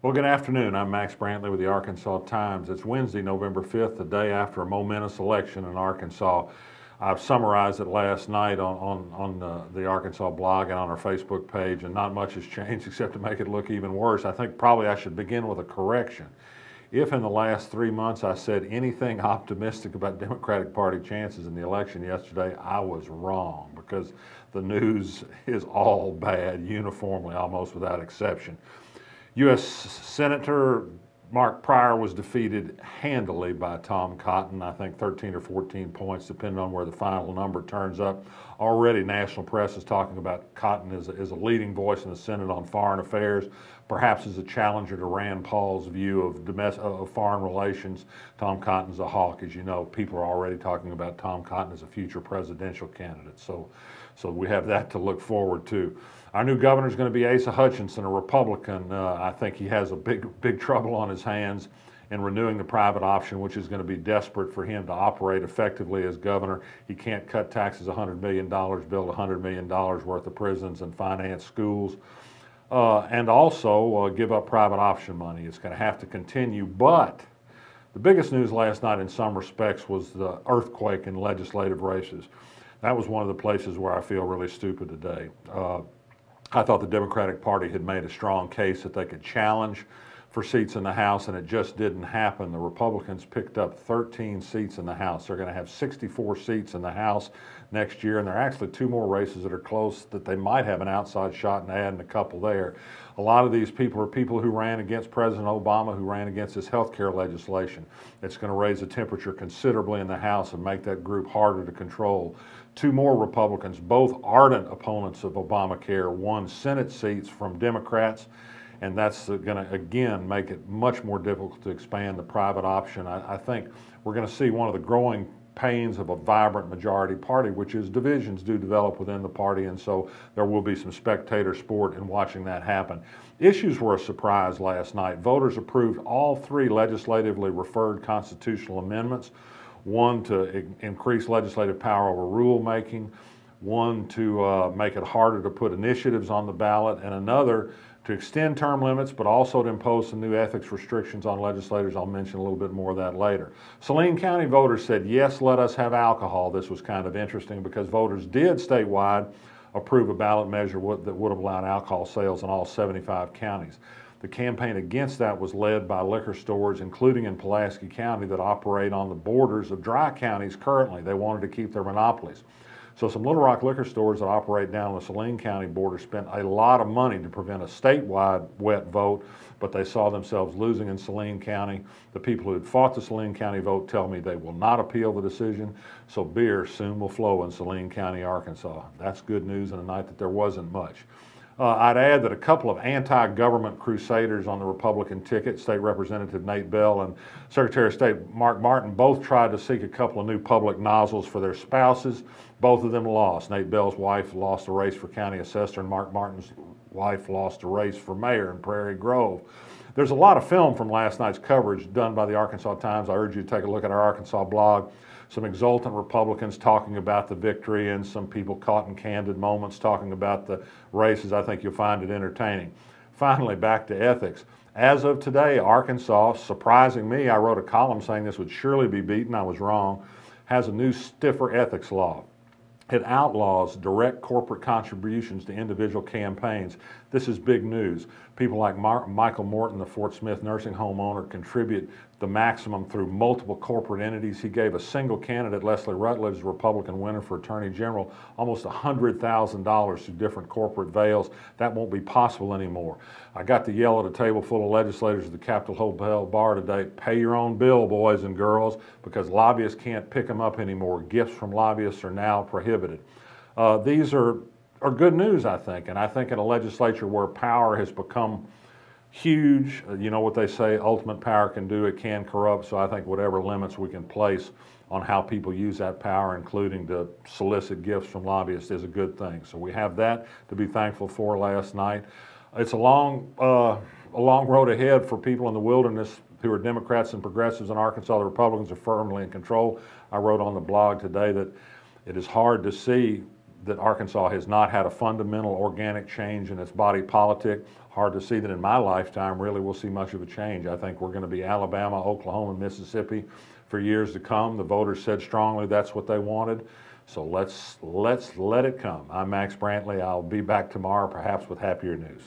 Well, good afternoon. I'm Max Brantley with the Arkansas Times. It's Wednesday, November 5th, the day after a momentous election in Arkansas. I've summarized it last night on the Arkansas blog and on our Facebook page, and not much has changed except to make it look even worse. I think probably I should begin with a correction. If in the last 3 months I said anything optimistic about Democratic Party chances in the election yesterday, I was wrong, because the news is all bad, uniformly, almost without exception. U.S. Senator Mark Pryor was defeated handily by Tom Cotton, I think 13 or 14 points, depending on where the final number turns up. Already national press is talking about Cotton as a leading voice in the Senate on foreign affairs, perhaps as a challenger to Rand Paul's view of foreign relations. Tom Cotton's a hawk, as you know. People are already talking about Tom Cotton as a future presidential candidate. So we have that to look forward to. Our new governor is going to be Asa Hutchinson, a Republican. I think he has a big trouble on his hands in renewing the private option, which is going to be desperate for him to operate effectively as governor. He can't cut taxes $100 million, build $100 million worth of prisons and finance schools, and also give up private option money. It's going to have to continue. But the biggest news last night in some respects was the earthquake in legislative races. That was one of the places where I feel really stupid today. I thought the Democratic Party had made a strong case that they could challenge for seats in the House, and it just didn't happen. The Republicans picked up 13 seats in the House. They're going to have 64 seats in the House next year, and there are actually 2 more races that are close that they might have an outside shot in adding a couple there. A lot of these people are people who ran against President Obama, who ran against his health care legislation. It's going to raise the temperature considerably in the House and make that group harder to control. 2 more Republicans, both ardent opponents of Obamacare, won Senate seats from Democrats, and that's going to, again, make it much more difficult to expand the private option. I think we're going to see one of the growing pains of a vibrant majority party, which is divisions do develop within the party, and so there will be some spectator sport in watching that happen. Issues were a surprise last night. Voters approved all 3 legislatively referred constitutional amendments. One to increase legislative power over rulemaking, one to make it harder to put initiatives on the ballot, and another to extend term limits, but also to impose some new ethics restrictions on legislators. I'll mention a little bit more of that later. Saline County voters said, yes, let us have alcohol. This was kind of interesting because voters did statewide approve a ballot measure that would have allowed alcohol sales in all 75 counties. The campaign against that was led by liquor stores, including in Pulaski County, that operate on the borders of dry counties currently. They wanted to keep their monopolies. So some Little Rock liquor stores that operate down the Saline County border spent a lot of money to prevent a statewide wet vote, but they saw themselves losing in Saline County. The people who had fought the Saline County vote tell me they will not appeal the decision, so beer soon will flow in Saline County, Arkansas. That's good news on a night that there wasn't much. I'd add that a couple of anti-government crusaders on the Republican ticket, State Representative Nate Bell and Secretary of State Mark Martin, both tried to seek a couple of new public nozzles for their spouses. Both of them lost. Nate Bell's wife lost a race for county assessor, and Mark Martin's wife lost a race for mayor in Prairie Grove. There's a lot of film from last night's coverage done by the Arkansas Times. I urge you to take a look at our Arkansas blog. Some exultant Republicans talking about the victory and some people caught in candid moments talking about the races. I think you'll find it entertaining. Finally, back to ethics. As of today, Arkansas, surprising me, I wrote a column saying this would surely be beaten. I was wrong. Has a new stiffer ethics law. It outlaws direct corporate contributions to individual campaigns. This is big news. People like Michael Morton, the Fort Smith nursing home owner, contribute the maximum through multiple corporate entities. He gave a single candidate, Leslie Rutledge, the Republican winner for Attorney General, almost $100,000 through different corporate veils. That won't be possible anymore. I got to yell at a table full of legislators at the Capitol Hotel bar today, pay your own bill, boys and girls, because lobbyists can't pick them up anymore. Gifts from lobbyists are now prohibited. These are good news, I think, and I think in a legislature where power has become huge, you know what they say, ultimate power can do, it can corrupt, so I think whatever limits we can place on how people use that power, including to solicit gifts from lobbyists, is a good thing. So we have that to be thankful for last night. It's a long road ahead for people in the wilderness who are Democrats and progressives in Arkansas. The Republicans are firmly in control. I wrote on the blog today that it is hard to see that Arkansas has not had a fundamental organic change in its body politic. Hard to see that in my lifetime really we'll see much of a change. I think we're going to be Alabama, Oklahoma, and Mississippi for years to come. The voters said strongly that's what they wanted. So let's let it come. I'm Max Brantley. I'll be back tomorrow, perhaps with happier news.